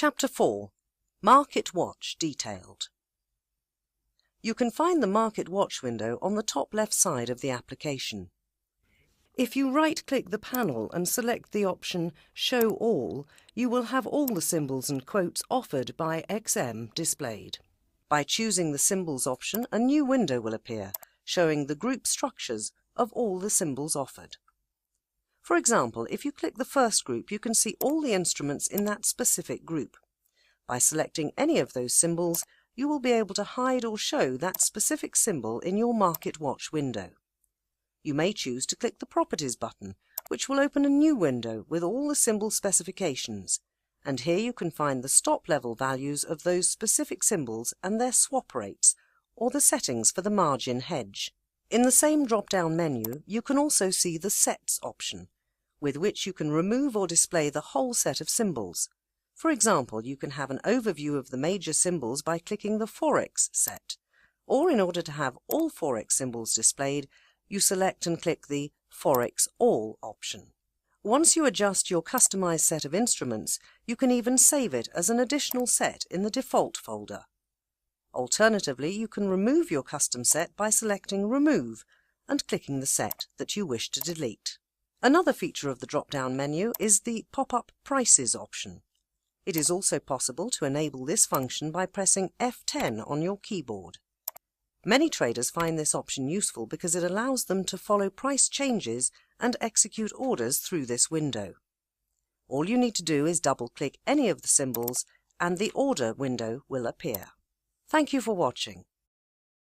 Chapter 4. Market Watch Detailed. You can find the Market Watch window on the top left side of the application. If you right-click the panel and select the option Show All, you will have all the symbols and quotes offered by XM displayed. By choosing the Symbols option, a new window will appear, showing the group structures of all the symbols offered. For example, if you click the first group, you can see all the instruments in that specific group. By selecting any of those symbols, you will be able to hide or show that specific symbol in your Market Watch window. You may choose to click the Properties button, which will open a new window with all the symbol specifications, and here you can find the stop level values of those specific symbols and their swap rates, or the settings for the margin hedge. In the same drop-down menu, you can also see the Sets option, with which you can remove or display the whole set of symbols. For example, you can have an overview of the major symbols by clicking the Forex set, or in order to have all Forex symbols displayed, you select and click the Forex All option. Once you adjust your customized set of instruments, you can even save it as an additional set in the default folder. Alternatively, you can remove your custom set by selecting Remove and clicking the set that you wish to delete. Another feature of the drop-down menu is the pop-up Prices option. It is also possible to enable this function by pressing F10 on your keyboard. Many traders find this option useful because it allows them to follow price changes and execute orders through this window. All you need to do is double-click any of the symbols and the Order window will appear. Thank you for watching.